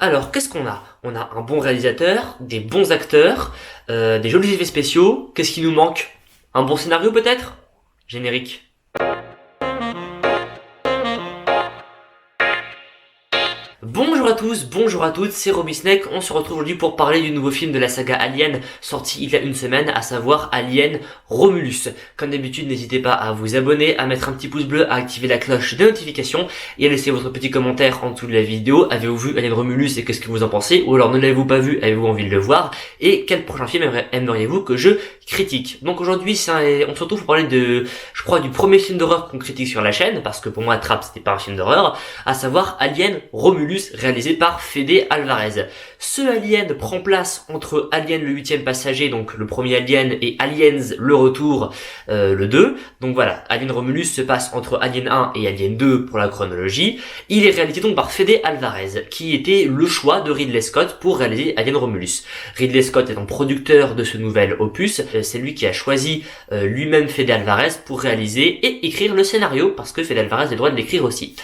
Alors, qu'est-ce qu'on a? On a un bon réalisateur, des bons acteurs, des jolis effets spéciaux. Qu'est-ce qui nous manque? Un bon scénario peut-être? Générique. Bonjour à tous, bonjour à toutes, c'est Robisnake. On se retrouve aujourd'hui pour parler du nouveau film de la saga Alien sorti il y a une semaine, à savoir Alien Romulus. Comme d'habitude, n'hésitez pas à vous abonner, à mettre un petit pouce bleu, à activer la cloche de notification et à laisser votre petit commentaire en dessous de la vidéo. Avez-vous vu Alien Romulus et qu'est-ce que vous en pensez? Ou alors ne l'avez-vous pas vu, avez-vous envie de le voir? Et quel prochain film aimeriez-vous que je critique? Donc aujourd'hui, on se retrouve pour parler je crois, du premier film d'horreur qu'on critique sur la chaîne, parce que pour moi, Trap, c'était pas un film d'horreur, à savoir Alien Romulus, réalisé par Fede Alvarez. Ce Alien prend place entre Alien le 8e passager, donc le premier Alien, et Aliens le retour, le 2. Donc voilà, Alien Romulus se passe entre Alien 1 et Alien 2 pour la chronologie. Il est réalisé donc par Fede Alvarez, qui était le choix de Ridley Scott pour réaliser Alien Romulus. Ridley Scott étant producteur de ce nouvel opus, c'est lui qui a choisi lui-même Fede Alvarez pour réaliser et écrire le scénario, parce que Fede Alvarez a le droit de l'écrire aussi.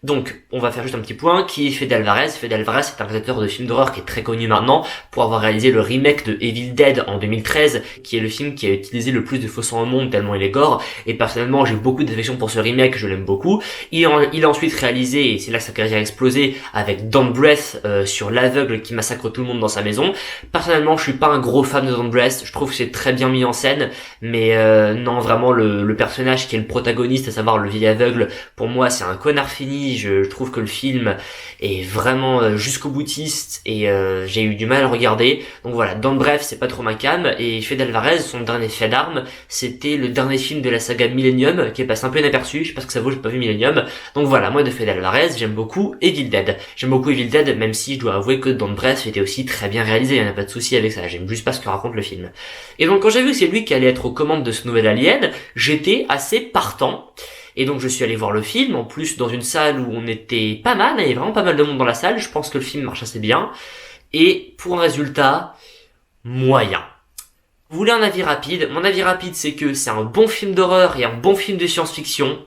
Donc, on va faire juste un petit point. Qui est Fede Alvarez? Fede Alvarez est un réalisateur de films d'horreur qui est très connu maintenant pour avoir réalisé le remake de Evil Dead en 2013, qui est le film qui a utilisé le plus de faux sang au monde tellement il est gore. Et personnellement, j'ai beaucoup d'affection pour ce remake, je l'aime beaucoup. Il a ensuite réalisé, et c'est là que sa carrière a explosé, avec Don't Breath sur l'aveugle qui massacre tout le monde dans sa maison. Personnellement, je suis pas un gros fan de Don't Breath. Je trouve que c'est très bien mis en scène, mais non, vraiment le personnage qui est le protagoniste, à savoir le vieil aveugle, pour moi, c'est un connard fini. Je trouve que le film est vraiment jusqu'au boutiste et j'ai eu du mal à le regarder. Donc voilà, dans le bref, c'est pas trop ma cam. Et Fede Alvarez, son dernier fait d'armes, c'était le dernier film de la saga Millennium qui est passé un peu inaperçu. Je sais pas ce que ça vaut, j'ai pas vu Millennium. Donc voilà, moi de Fede Alvarez, j'aime beaucoup Evil Dead. J'aime beaucoup Evil Dead, même si je dois avouer que dans le bref, c'était aussi très bien réalisé. Il y en a pas de souci avec ça. J'aime juste pas ce que raconte le film. Et donc quand j'ai vu que c'est lui qui allait être aux commandes de ce nouvel Alien, j'étais assez partant. Et donc je suis allé voir le film, en plus dans une salle où on était pas mal, il y avait vraiment pas mal de monde dans la salle, je pense que le film marche assez bien, et pour un résultat, moyen. Vous voulez un avis rapide? Mon avis rapide, c'est que c'est un bon film d'horreur et un bon film de science-fiction,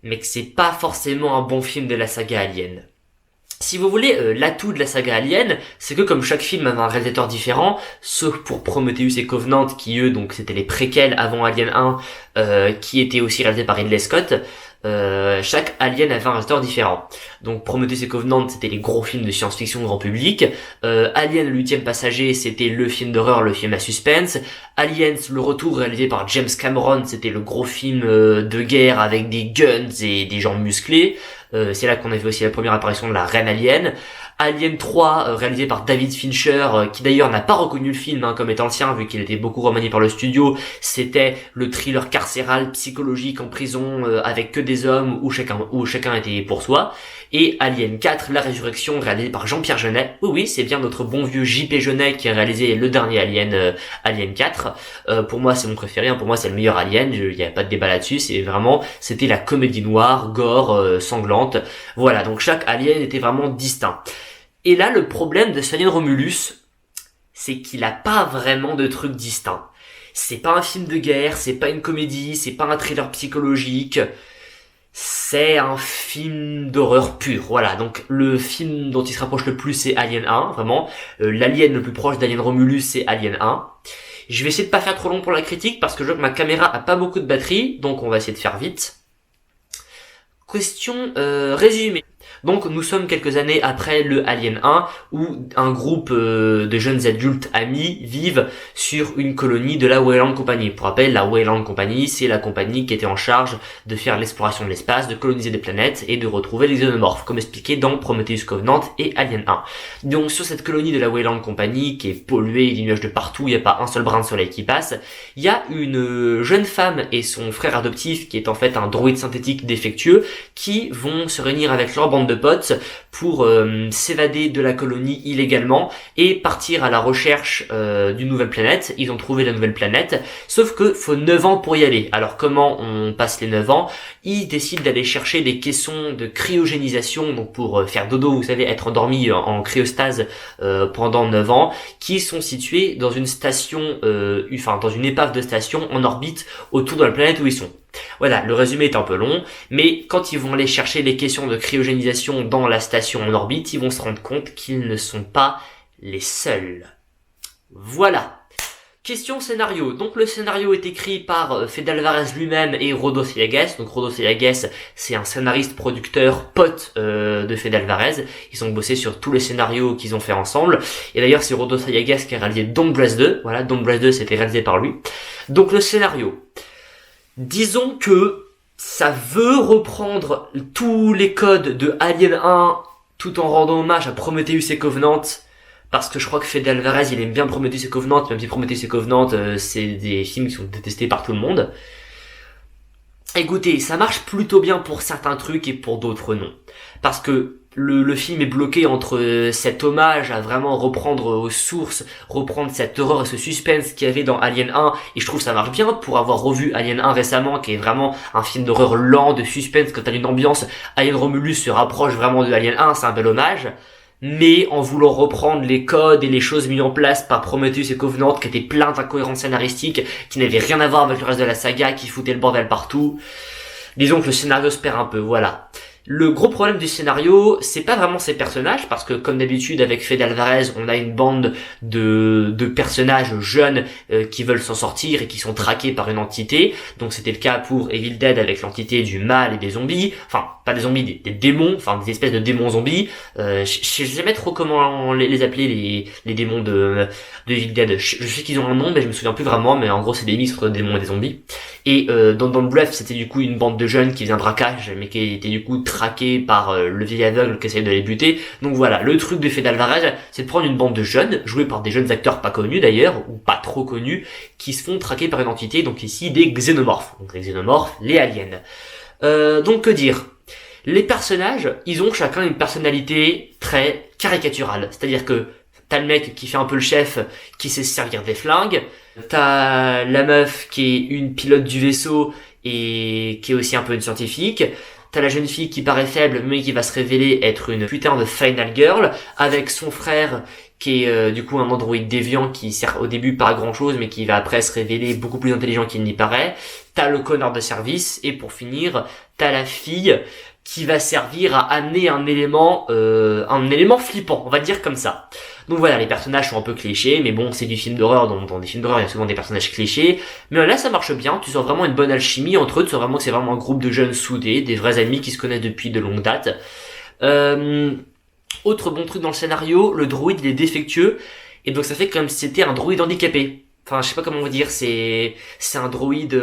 mais que c'est pas forcément un bon film de la saga Alien. Si vous voulez, l'atout de la saga Alien, c'est que comme chaque film avait un réalisateur différent, sauf pour Prometheus et Covenant, qui eux, donc c'était les préquels avant Alien 1, qui étaient aussi réalisés par Ridley Scott, chaque Alien avait un réalisateur différent. Donc Prometheus et Covenant, c'était les gros films de science-fiction grand public. Alien le 8e passager, c'était le film d'horreur, le film à suspense. Aliens le retour, réalisé par James Cameron, c'était le gros film de guerre avec des guns et des gens musclés. C'est là qu'on a vu aussi la première apparition de la reine alien. Alien 3, réalisé par David Fincher, qui d'ailleurs n'a pas reconnu le film comme étant le sien, vu qu'il était beaucoup remanié par le studio. C'était le thriller carcéral psychologique en prison, avec que des hommes, où chacun était pour soi. Et Alien 4, La Résurrection, réalisé par Jean-Pierre Jeunet. Oui, c'est bien notre bon vieux JP Jeunet qui a réalisé le dernier Alien, Alien 4. Pour moi, c'est mon préféré, pour moi, c'est le meilleur Alien, il n'y a pas de débat là-dessus, c'était la comédie noire, gore, sanglante. Voilà, donc chaque Alien était vraiment distinct. Et là, le problème de Alien Romulus, c'est qu'il a pas vraiment de trucs distincts. C'est pas un film de guerre, c'est pas une comédie, c'est pas un thriller psychologique. C'est un film d'horreur pur, voilà. Donc le film dont il se rapproche le plus, c'est Alien 1, vraiment. L'alien le plus proche d'Alien Romulus, c'est Alien 1. Je vais essayer de pas faire trop long pour la critique, parce que je vois que ma caméra a pas beaucoup de batterie, donc on va essayer de faire vite. Question résumée. Donc nous sommes quelques années après le Alien 1, où un groupe de jeunes adultes amis vivent sur une colonie de la Weyland Company. Pour rappel, la Weyland Company, c'est la compagnie qui était en charge de faire l'exploration de l'espace, de coloniser des planètes et de retrouver les xénomorphes, comme expliqué dans Prometheus Covenant et Alien 1. Donc sur cette colonie de la Weyland Company, qui est polluée, il y a des nuages de partout, il n'y a pas un seul brin de soleil qui passe, il y a une jeune femme et son frère adoptif, qui est en fait un droïde synthétique défectueux, qui vont se réunir avec leur bande de potes pour s'évader de la colonie illégalement et partir à la recherche d'une nouvelle planète. Ils ont trouvé la nouvelle planète, sauf que faut 9 ans pour y aller. Alors comment on passe les 9 ans? Ils décident d'aller chercher des caissons de cryogénisation, donc pour faire dodo, vous savez, être endormi en cryostase pendant 9 ans, qui sont situés dans une station, dans une épave de station en orbite autour de la planète où ils sont. Voilà, le résumé est un peu long, mais quand ils vont aller chercher les questions de cryogénisation dans la station en orbite, ils vont se rendre compte qu'ils ne sont pas les seuls. Voilà. Question scénario. Donc le scénario est écrit par Fede Alvarez lui-même et Rodo Sayagues. Donc Rodo Sayagues, c'est un scénariste, producteur, pote de Fede Alvarez. Ils ont bossé sur tous les scénarios qu'ils ont fait ensemble. Et d'ailleurs, c'est Rodo Sayagues qui a réalisé Don't Breath 2. Voilà, Don't Breath 2, c'était réalisé par lui. Donc le scénario. Disons que ça veut reprendre tous les codes de Alien 1 tout en rendant hommage à Prometheus et Covenant. Parce que je crois que Fede Alvarez, il aime bien Prometheus et Covenant, même si Prometheus et Covenant, c'est des films qui sont détestés par tout le monde. Écoutez, ça marche plutôt bien pour certains trucs et pour d'autres non. Parce que le film est bloqué entre cet hommage à vraiment reprendre aux sources, reprendre cette horreur et ce suspense qu'il y avait dans Alien 1, et je trouve que ça marche bien pour avoir revu Alien 1 récemment, qui est vraiment un film d'horreur lent, de suspense, quand t'as une ambiance, Alien Romulus se rapproche vraiment de Alien 1, c'est un bel hommage. Mais en voulant reprendre les codes et les choses mises en place par Prometheus et Covenant, qui étaient plein d'incohérences scénaristiques, qui n'avaient rien à voir avec le reste de la saga, qui foutaient le bordel partout, disons que le scénario se perd un peu, voilà. Le gros problème du scénario, c'est pas vraiment ces personnages, parce que comme d'habitude avec Fede Alvarez, on a une bande de personnages jeunes qui veulent s'en sortir et qui sont traqués par une entité. Donc c'était le cas pour Evil Dead avec l'entité du mal et des zombies, enfin pas des zombies, des démons, enfin des espèces de démons zombies. Je sais jamais trop comment les appeler les démons de Evil Dead. Je sais qu'ils ont un nom, mais je me souviens plus vraiment, mais en gros c'est des mix entre des démons et des zombies. Et dans le bref, c'était du coup une bande de jeunes qui faisaient un braquage, mais qui étaient du coup traqués par le vieil aveugle qui essayait de les buter. Donc voilà, le truc de Fede Alvarez, c'est de prendre une bande de jeunes, joués par des jeunes acteurs pas connus d'ailleurs, ou pas trop connus, qui se font traquer par une entité, donc ici des xénomorphes. Donc les xénomorphes, les aliens. Donc que dire ? Les personnages, ils ont chacun une personnalité très caricaturale. C'est-à-dire que t'as le mec qui fait un peu le chef, qui sait se servir des flingues. T'as la meuf qui est une pilote du vaisseau et qui est aussi un peu une scientifique. T'as la jeune fille qui paraît faible mais qui va se révéler être une putain de final girl, avec son frère qui est du coup un androïde déviant qui sert au début pas à grand chose mais qui va après se révéler beaucoup plus intelligent qu'il n'y paraît. T'as le connard de service et pour finir, t'as la fille qui va servir à amener un élément flippant, on va dire comme ça. Donc voilà, les personnages sont un peu clichés, mais bon, c'est du film d'horreur, donc dans des films d'horreur, il y a souvent des personnages clichés. Mais là, ça marche bien, tu sens vraiment une bonne alchimie entre eux, tu sens vraiment que c'est vraiment un groupe de jeunes soudés, des vrais amis qui se connaissent depuis de longues dates. Autre bon truc dans le scénario, le droïde, il est défectueux, et donc ça fait comme si c'était un droïde handicapé. Enfin, je sais pas comment vous dire, c'est un droïde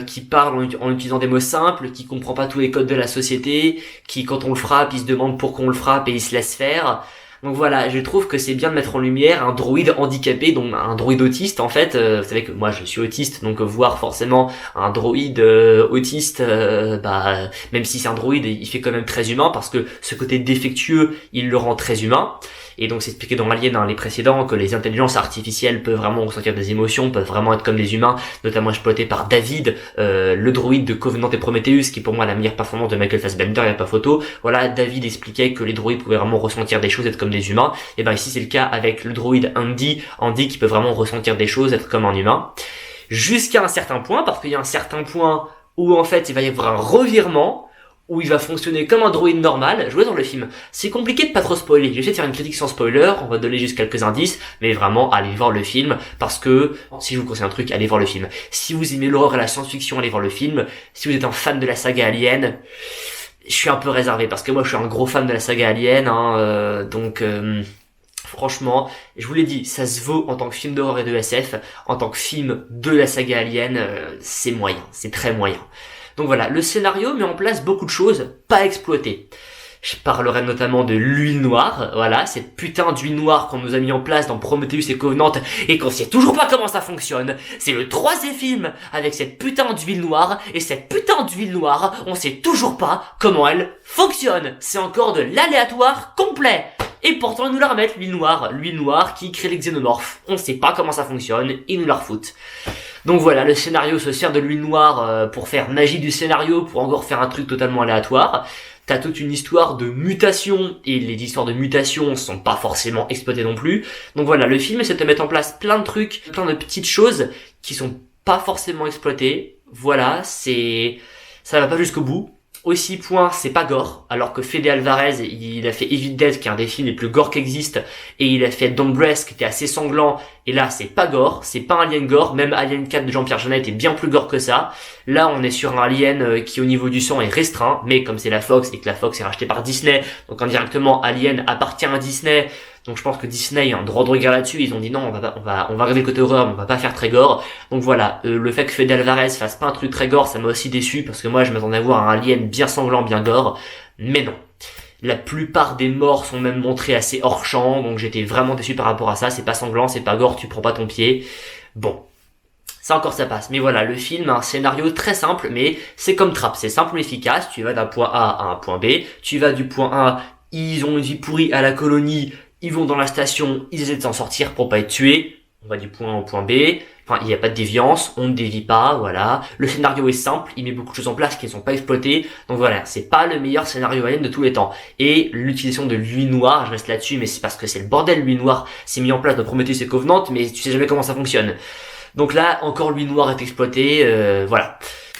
qui parle en utilisant des mots simples, qui comprend pas tous les codes de la société, qui quand on le frappe, il se demande pourquoi on le frappe et il se laisse faire. Donc voilà, je trouve que c'est bien de mettre en lumière un droïde handicapé, donc un droïde autiste en fait. Vous savez que moi je suis autiste, donc voir forcément un droïde autiste, même si c'est un droïde, il fait quand même très humain parce que ce côté défectueux, il le rend très humain. Et donc c'est expliqué dans Alien, les précédents, que les intelligences artificielles peuvent vraiment ressentir des émotions, peuvent vraiment être comme des humains, notamment exploité par David, le droïde de Covenant et Prometheus, qui est pour moi la meilleure performance de Michael Fassbender, il n'y a pas photo. Voilà, David expliquait que les droïdes pouvaient vraiment ressentir des choses, être comme des humains. Et ben ici c'est le cas avec le droïde Andy qui peut vraiment ressentir des choses, être comme un humain. Jusqu'à un certain point, parce qu'il y a un certain point où en fait il va y avoir un revirement, où il va fonctionner comme un droïde normal, joué dans le film. C'est compliqué de pas trop spoiler. J'ai essayé de faire une critique sans spoiler, on va donner juste quelques indices, mais vraiment, allez voir le film, parce que, si je vous conseille un truc, allez voir le film. Si vous aimez l'horreur et la science-fiction, allez voir le film. Si vous êtes un fan de la saga Alien, je suis un peu réservé, parce que moi je suis un gros fan de la saga Alien, franchement, je vous l'ai dit, ça se vaut en tant que film d'horreur et de SF, en tant que film de la saga Alien, c'est moyen, c'est très moyen. Donc voilà, le scénario met en place beaucoup de choses pas exploitées. Je parlerai notamment de l'huile noire, voilà, cette putain d'huile noire qu'on nous a mis en place dans Prometheus et Covenant et qu'on sait toujours pas comment ça fonctionne. C'est le 3e film avec cette putain d'huile noire et cette putain d'huile noire, on sait toujours pas comment elle fonctionne. C'est encore de l'aléatoire complet. Et pourtant ils nous la remettent, l'huile noire qui crée les xénomorphes. On sait pas comment ça fonctionne, ils nous la refoutent. Donc voilà, le scénario se sert de l'huile noire pour faire magie du scénario, pour encore faire un truc totalement aléatoire. T'as toute une histoire de mutation, et les histoires de mutation sont pas forcément exploitées non plus. Donc voilà, le film essaie de mettre en place plein de trucs, plein de petites choses qui sont pas forcément exploitées, Voilà, ça va pas jusqu'au bout. Aussi point, c'est pas gore, alors que Fede Alvarez, il a fait Evil Dead, qui est un des films les plus gore qui existent, et il a fait Don't Breath, qui était assez sanglant, et là, c'est pas gore, c'est pas un alien gore, même Alien 4 de Jean-Pierre Jeunet était bien plus gore que ça. Là, on est sur un alien qui, au niveau du sang, est restreint, mais comme c'est la Fox, et que la Fox est rachetée par Disney, donc indirectement, Alien appartient à Disney, donc je pense que Disney a un droit de regard là-dessus, ils ont dit non, on va regarder le côté horreur, mais on va pas faire très gore. Donc voilà, le fait que Fede Alvarez fasse pas un truc très gore, ça m'a aussi déçu, parce que moi je m'attendais à voir un alien bien sanglant, bien gore, mais non. La plupart des morts sont même montrés assez hors champ, donc j'étais vraiment déçu par rapport à ça, c'est pas sanglant, c'est pas gore, tu prends pas ton pied. Bon. Ça encore ça passe, mais voilà, le film a un scénario très simple, mais c'est comme Trap, c'est simple mais efficace, tu vas d'un point A à un point B, tu vas du point A, ils ont une vie pourrie à la colonie, ils vont dans la station, ils essaient de s'en sortir pour pas être tués, on va du point A au point B, enfin il n'y a pas de déviance, on ne dévie pas, voilà. Le scénario est simple, il met beaucoup de choses en place qui ne sont pas exploitées, donc voilà, c'est pas le meilleur scénario alien de tous les temps. Et l'utilisation de l'huile noire, je reste là-dessus, mais c'est parce que c'est le bordel, l'huile noire, c'est mis en place dans Prometheus et Covenant, mais tu sais jamais comment ça fonctionne. Donc là, encore l'huile noire est exploitée, voilà.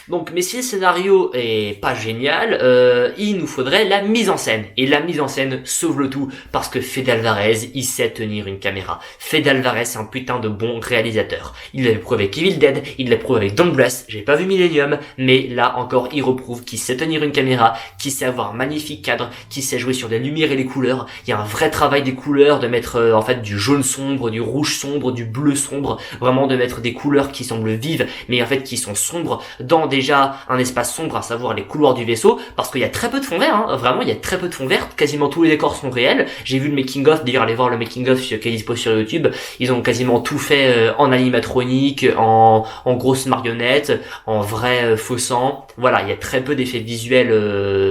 Donc, mais si le scénario est pas génial, il nous faudrait la mise en scène. Et la mise en scène sauve le tout, parce que Fede Alvarez, il sait tenir une caméra. Fede Alvarez, c'est un putain de bon réalisateur. Il l'a prouvé avec Evil Dead, il l'a prouvé avec Don't Breath, j'ai pas vu Millennium, mais là encore, il reprouve qu'il sait tenir une caméra, qu'il sait avoir un magnifique cadre, qu'il sait jouer sur des lumières et les couleurs. Il y a un vrai travail des couleurs, de mettre en fait du jaune sombre, du rouge sombre, du bleu sombre, vraiment de mettre des couleurs qui semblent vives, mais en fait qui sont sombres dans déjà un espace sombre, à savoir les couloirs du vaisseau, parce qu'il y a très peu de fond vert, hein. Vraiment il y a très peu de fond vert, quasiment tous les décors sont réels. J'ai vu le making of, d'ailleurs allez voir le making of qui est dispo sur YouTube, ils ont quasiment tout fait en animatronique, en grosses marionnettes, en vrai faux sang. Voilà, il y a très peu d'effets visuels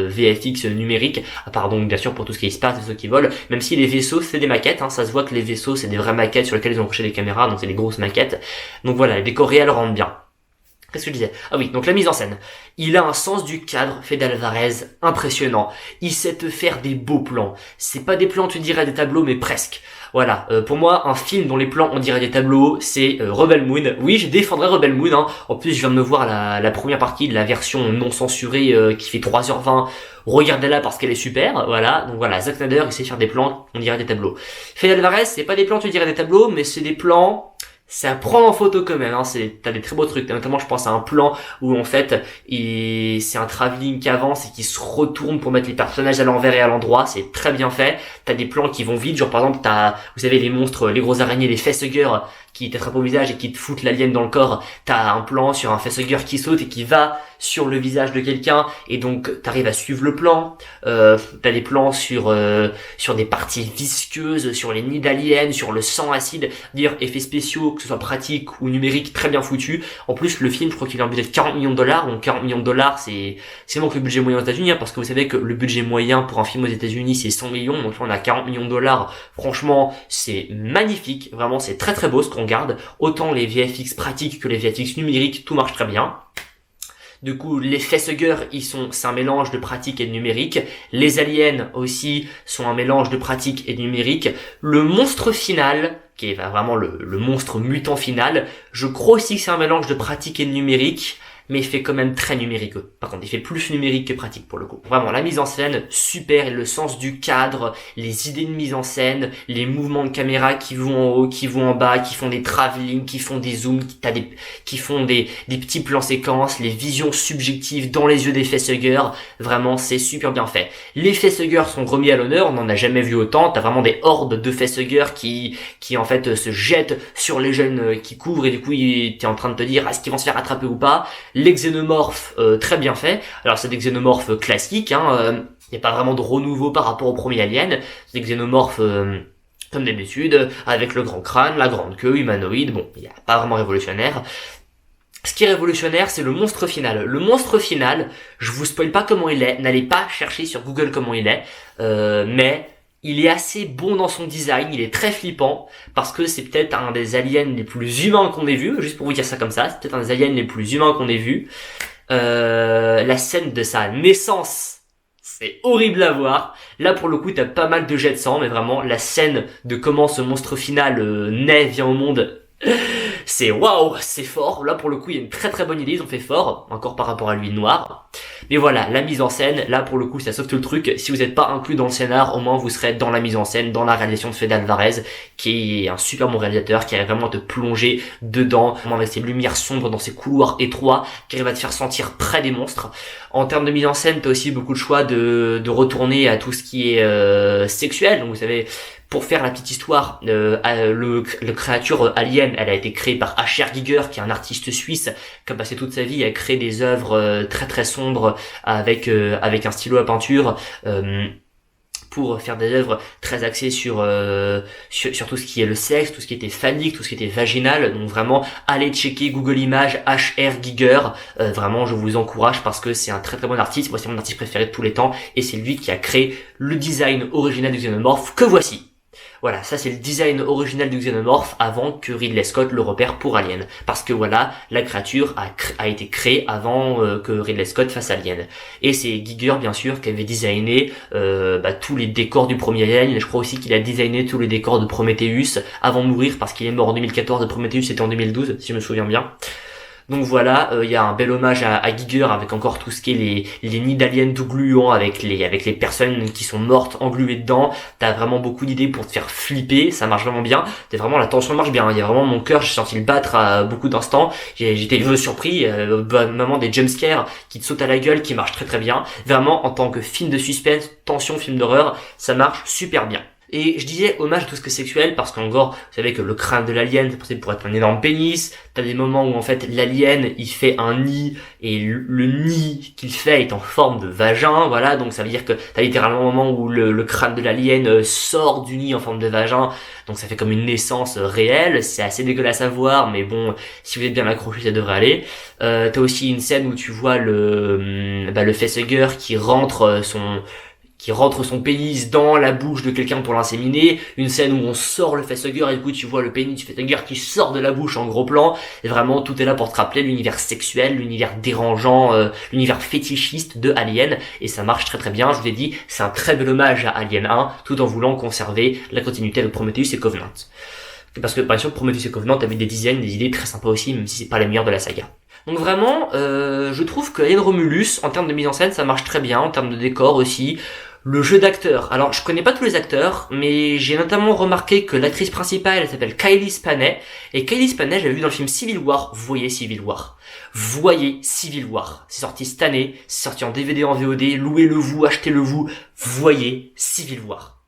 VFX numériques, à part donc bien sûr pour tout ce qui est espace, vaisseaux qui volent, même si les vaisseaux c'est des maquettes, hein. Ça se voit que les vaisseaux c'est des vraies maquettes sur lesquelles ils ont couché des caméras, donc c'est des grosses maquettes. Donc voilà, les décors réels rendent bien. Qu'est-ce que je disais? Ah oui, donc la mise en scène. Il a un sens du cadre, Fede Alvarez, impressionnant. Il sait te faire des beaux plans. C'est pas des plans, tu dirais, des tableaux, mais presque. Voilà, pour moi, un film dont les plans, on dirait des tableaux, c'est Rebel Moon. Oui, je défendrai Rebel Moon, hein. En plus, je viens de me voir la première partie de la version non censurée qui fait 3h20. Regardez-la parce qu'elle est super, voilà. Donc voilà, Zack Snyder, il sait faire des plans, on dirait des tableaux. Fede Alvarez, c'est pas des plans, tu dirais des tableaux, mais c'est des plans... C'est à prendre en photo quand même, hein. T'as des très beaux trucs, notamment je pense à un plan où en fait c'est un travelling qui avance et qui se retourne pour mettre les personnages à l'envers et à l'endroit, c'est très bien fait. T'as des plans qui vont vite, genre par exemple vous savez les monstres, les grosses araignées, les facehuggers qui t'attrapent au visage et qui te foutent l'alien dans le corps. T'as un plan sur un facehugger qui saute et qui va sur le visage de quelqu'un et donc t'arrives à suivre le plan. T'as des plans sur des parties visqueuses, sur les nids d'aliens, sur le sang acide, dire effets spéciaux, que ce soit pratique ou numérique, très bien foutu. En plus le film, je crois qu'il a un budget de 40 millions de dollars, donc 40 millions de dollars c'est moins que le budget moyen aux États-Unis, hein, parce que vous savez que le budget moyen pour un film aux États-Unis c'est 100 millions, donc là on a 40 millions de dollars. Franchement c'est magnifique, vraiment c'est très très beau ce qu'on garde, autant les VFX pratiques que les VFX numériques, tout marche très bien. Du coup, les facehuggers, c'est un mélange de pratique et de numérique. Les aliens aussi sont un mélange de pratique et de numérique. Le monstre final, qui est vraiment le monstre mutant final, je crois aussi que c'est un mélange de pratique et de numérique, mais il fait quand même très numérique. Par contre, il fait plus numérique que pratique pour le coup. Vraiment, la mise en scène, super, et le sens du cadre, les idées de mise en scène, les mouvements de caméra qui vont en haut, qui vont en bas, qui font des travelling, qui font des zooms, qui font des petits plans séquences, les visions subjectives dans les yeux des facehuggers. Vraiment, c'est super bien fait. Les facehuggers sont remis à l'honneur, on n'en a jamais vu autant. T'as vraiment des hordes de facehuggers qui en fait se jettent sur les jeunes qui couvrent et du coup, t'es en train de te dire est-ce qu'ils vont se faire attraper ou pas. Les xénomorphes, très bien fait. Alors c'est des xénomorphes classiques, hein. Y a pas vraiment de renouveau par rapport au premier Alien. C'est des xénomorphes comme d'habitude, avec le grand crâne, la grande queue, humanoïde. Bon, il y a pas vraiment révolutionnaire. Ce qui est révolutionnaire, c'est le monstre final. Le monstre final, je vous spoil pas comment il est. N'allez pas chercher sur Google comment il est, mais il est assez bon dans son design, il est très flippant, parce que c'est peut-être un des aliens les plus humains qu'on ait vu, juste pour vous dire ça comme ça, c'est peut-être un des aliens les plus humains qu'on ait vu. La scène de sa naissance, c'est horrible à voir. Là, pour le coup, t'as pas mal de jets de sang, mais vraiment, la scène de comment ce monstre final naît, vient au monde, c'est waouh, c'est fort. Là pour le coup il y a une très très bonne idée, ils ont fait fort, encore par rapport à lui noir. Mais voilà, la mise en scène, là pour le coup ça sauve tout le truc. Si vous n'êtes pas inclus dans le scénar, au moins vous serez dans la mise en scène, dans la réalisation de Fede Alvarez, qui est un super bon réalisateur, qui arrive vraiment à te plonger dedans, vraiment avec ses lumières sombres dans ses couloirs étroits, qui arrive à te faire sentir près des monstres. En termes de mise en scène, t'as aussi beaucoup de choix de retourner à tout ce qui est sexuel. Donc vous savez, pour faire la petite histoire, le créature alien, elle a été créée par H.R. Giger, qui est un artiste suisse, qui a passé toute sa vie à créer des œuvres très très sombres avec un stylo à peinture. Pour faire des œuvres très axées sur tout ce qui est le sexe, tout ce qui était phallique, tout ce qui était vaginal. Donc vraiment, allez checker Google Images H.R. Giger. Vraiment, je vous encourage parce que c'est un très très bon artiste. Moi, c'est mon artiste préféré de tous les temps et c'est lui qui a créé le design original du Xenomorph que voici. Voilà, ça c'est le design original du Xenomorph avant que Ridley Scott le repère pour Alien. Parce que voilà, la créature a été créée avant que Ridley Scott fasse Alien. Et c'est Giger bien sûr qui avait designé tous les décors du premier Alien. Je crois aussi qu'il a designé tous les décors de Prometheus avant de mourir parce qu'il est mort en 2014 et Prometheus c'était en 2012 si je me souviens bien. Donc voilà, il y a un bel hommage à Giger avec encore tout ce qui est les nids d'aliens tout gluants avec les personnes qui sont mortes engluées dedans. T'as vraiment beaucoup d'idées pour te faire flipper, ça marche vraiment bien. Vraiment la tension marche bien. Il y a vraiment mon cœur, j'ai senti le battre à beaucoup d'instants. J'étais surpris, vraiment des jumpscares qui te sautent à la gueule, qui marchent très très bien. Vraiment en tant que film de suspense, tension, film d'horreur, ça marche super bien. Et je disais hommage à tout ce que c'est sexuel parce qu'en gros, vous savez que le crâne de l'alien c'est pensé pour être un énorme pénis. T'as des moments où en fait l'alien il fait un nid et le nid qu'il fait est en forme de vagin, voilà. Donc ça veut dire que t'as littéralement un moment où le crâne de l'alien sort du nid en forme de vagin. Donc ça fait comme une naissance réelle. C'est assez dégueulasse à voir, mais bon, si vous êtes bien accroché, ça devrait aller. T'as aussi une scène où tu vois le facehugger qui rentre son pénis dans la bouche de quelqu'un pour l'inséminer, une scène où on sort le facehugger et du coup tu vois le pénis du facehugger qui sort de la bouche en gros plan, et vraiment tout est là pour te rappeler l'univers sexuel, l'univers dérangeant, l'univers fétichiste de Alien, et ça marche très très bien. Je vous ai dit, c'est un très bel hommage à Alien 1, tout en voulant conserver la continuité avec Prometheus et Covenant. Parce que par exemple Prometheus et Covenant avaient des designs, des idées très sympas aussi, même si c'est pas les meilleurs de la saga. Donc vraiment, je trouve que Alien Romulus, en termes de mise en scène, ça marche très bien, en termes de décor aussi. Le jeu d'acteurs. Alors, je connais pas tous les acteurs, mais j'ai notamment remarqué que l'actrice principale, elle s'appelle Kylie Spaney. Et Kylie Spaney, j'avais vu dans le film Civil War. Voyez Civil War. Voyez Civil War. C'est sorti cette année. C'est sorti en DVD, en VOD. Louez-le vous, achetez-le vous. Voyez Civil War.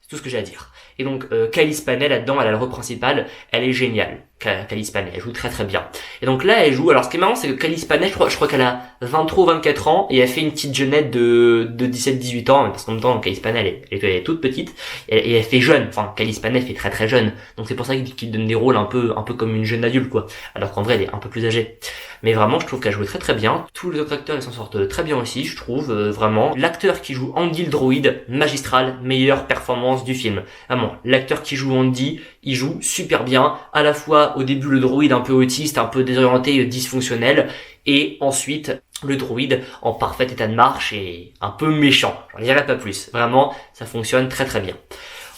C'est tout ce que j'ai à dire. Et donc, Kylie Spaney, là-dedans, elle a le rôle principal. Elle est géniale. Kylie Spaney, elle joue très très bien. Et donc là, elle joue, alors ce qui est marrant, c'est que Kylie Spaney, je crois qu'elle a 23 ou 24 ans, et elle fait une petite jeunette de 17-18 ans, parce qu'en même temps, Kylie Spaney, elle est toute petite, et elle fait jeune. Enfin, Kylie Spaney fait très très jeune. Donc c'est pour ça qu'il donne des rôles un peu comme une jeune adulte, quoi. Alors qu'en vrai, elle est un peu plus âgée. Mais vraiment, je trouve qu'elle joue très très bien. Tous les autres acteurs, ils s'en sortent très bien aussi, je trouve, vraiment. L'acteur qui joue Andy le droïde, magistral, meilleure performance du film. Vraiment, l'acteur qui joue Andy, il joue super bien, à la fois au début le droïde un peu autiste, un peu désorienté, dysfonctionnel, et ensuite le droïde en parfait état de marche et un peu méchant. J'en dirai pas plus. Vraiment, ça fonctionne très très bien.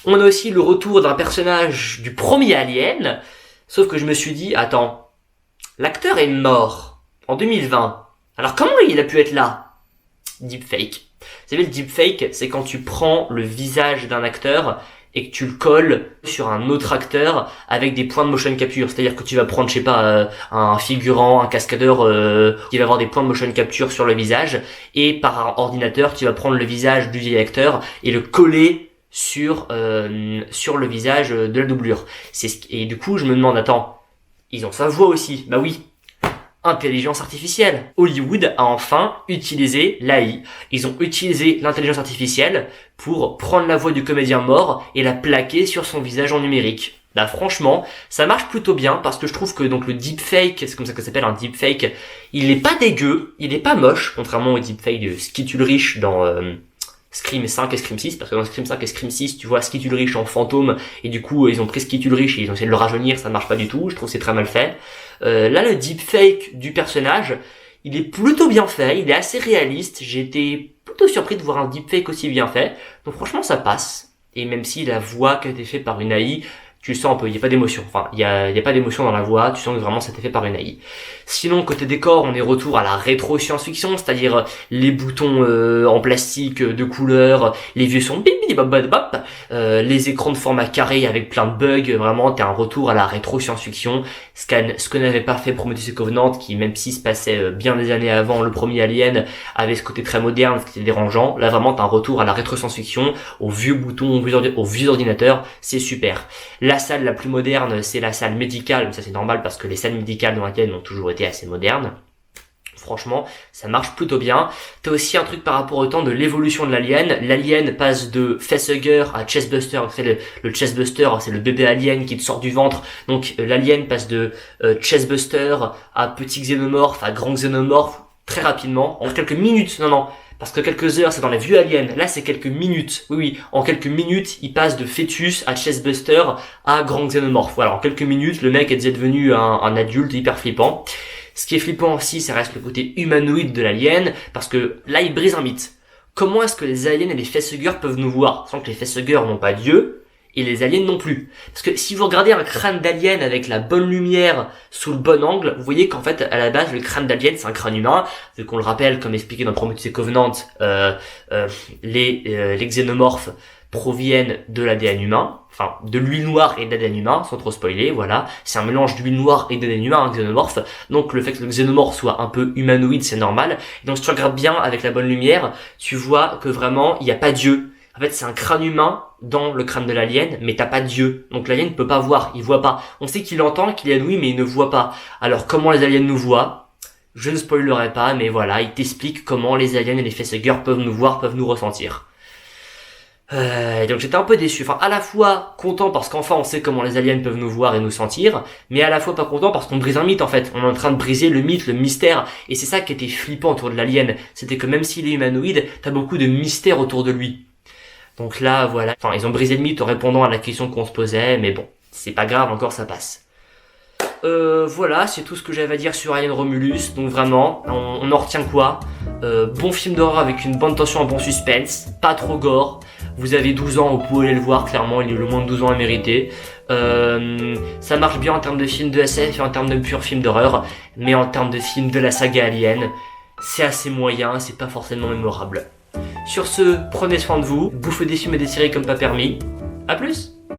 On a aussi le retour d'un personnage du premier Alien, sauf que je me suis dit, attends, l'acteur est mort en 2020. Alors comment il a pu être là? Deepfake. Vous savez, le deepfake, c'est quand tu prends le visage d'un acteur et que tu le colles sur un autre acteur avec des points de motion capture. C'est-à-dire que tu vas prendre, je sais pas, un figurant, un cascadeur qui va avoir des points de motion capture sur le visage, et par ordinateur, tu vas prendre le visage du vieil acteur et le coller sur le visage de la doublure. Et du coup, je me demande, attends, ils ont sa voix aussi. Bah oui. Intelligence artificielle. Hollywood a enfin utilisé l'AI. Ils ont utilisé l'intelligence artificielle pour prendre la voix du comédien mort et la plaquer sur son visage en numérique. Là, franchement, ça marche plutôt bien parce que je trouve que donc le deepfake, c'est comme ça que ça s'appelle, un deepfake, il est pas dégueu, il est pas moche, contrairement au deepfake de Skid Ulrich dans Scream 5 et Scream 6, parce que dans Scream 5 et Scream 6, tu vois Skid Ulrich en fantôme, et du coup, ils ont pris Skid Ulrich et ils ont essayé de le rajeunir, ça marche pas du tout, je trouve que c'est très mal fait. Là, le deepfake du personnage, il est plutôt bien fait, il est assez réaliste, j'ai été plutôt surpris de voir un deepfake aussi bien fait, donc franchement, ça passe. Et même si la voix qui a été faite par une AI, Tu le sens un peu, il n'y a pas d'émotion. Enfin, il y a pas d'émotion dans la voix, tu sens que vraiment c'était fait par une AI. Sinon, côté décor, on est retour à la rétro science-fiction, c'est-à-dire les boutons en plastique de couleur, les vieux sons bip bip bop bop bop, les écrans de format carré avec plein de bugs, vraiment t'es un retour à la rétro science-fiction, ce que n'avait pas fait Prometheus et Covenant, qui même s'il se passait bien des années avant le premier Alien, avait ce côté très moderne, ce qui était dérangeant. Là vraiment t'as un retour à la rétro science-fiction, aux vieux boutons, aux vieux ordinateurs, c'est super. La salle la plus moderne, c'est la salle médicale, mais ça c'est normal parce que les salles médicales dans Alien ont toujours été assez modernes. Franchement, ça marche plutôt bien. T'as aussi un truc par rapport au temps de l'évolution de l'alien. L'alien passe de facehugger à chestbuster. C'est le chestbuster, c'est le bébé alien qui te sort du ventre. Donc l'alien passe de chestbuster à petit xénomorphe à grand xénomorphe très rapidement, en quelques minutes. Non, parce que quelques heures, c'est dans les vieux aliens. Là, c'est quelques minutes. Oui, en quelques minutes, il passe de fœtus à chestbuster à grand xénomorphe. Voilà, en quelques minutes, le mec est déjà devenu un adulte hyper flippant. Ce qui est flippant aussi, ça reste le côté humanoïde de l'alien, parce que là, il brise un mythe. Comment est-ce que les aliens et les facehuggers peuvent nous voir, sans que les facehuggers n'ont pas d'yeux, et les aliens non plus? Parce que si vous regardez un crâne d'alien avec la bonne lumière, sous le bon angle, vous voyez qu'en fait, à la base, le crâne d'alien, c'est un crâne humain, vu qu'on le rappelle, comme expliqué dans Prometheus et Covenant, les xénomorphes proviennent de l'ADN humain, enfin de l'huile noire et de l'ADN humain, sans trop spoiler, voilà. C'est un mélange d'huile noire et d'ADN humain, un xénomorphe. Donc le fait que le xénomorphe soit un peu humanoïde, c'est normal. Et donc si tu regardes bien avec la bonne lumière, tu vois que vraiment, il n'y a pas d'yeux. En fait, c'est un crâne humain dans le crâne de l'alien, mais t'as pas d'yeux. Donc l'alien ne peut pas voir, il voit pas. On sait qu'il entend, qu'il est ouïe, mais il ne voit pas. Alors comment les aliens nous voient? Je ne spoilerai pas, mais voilà, il t'explique comment les aliens et les facehuggers peuvent nous voir, peuvent nous ressentir. Donc j'étais un peu déçu, enfin à la fois content parce qu'enfin on sait comment les aliens peuvent nous voir et nous sentir, mais à la fois pas content parce qu'on brise un mythe en fait, on est en train de briser le mythe, le mystère, et c'est ça qui était flippant autour de l'alien, c'était que même s'il est humanoïde, t'as beaucoup de mystère autour de lui. Donc là voilà, enfin ils ont brisé le mythe en répondant à la question qu'on se posait, mais bon, c'est pas grave, encore ça passe. Voilà, c'est tout ce que j'avais à dire sur Alien Romulus, donc vraiment, on en retient quoi? Bon film d'horreur avec une bonne tension, un bon suspense, pas trop gore. Vous avez 12 ans, vous pouvez aller le voir, clairement, il est le moins de 12 ans à mériter. Ça marche bien en termes de film de SF et en termes de pur film d'horreur, mais en termes de film de la saga Alien, c'est assez moyen, c'est pas forcément mémorable. Sur ce, prenez soin de vous, bouffez des films et des séries comme pas permis. À plus!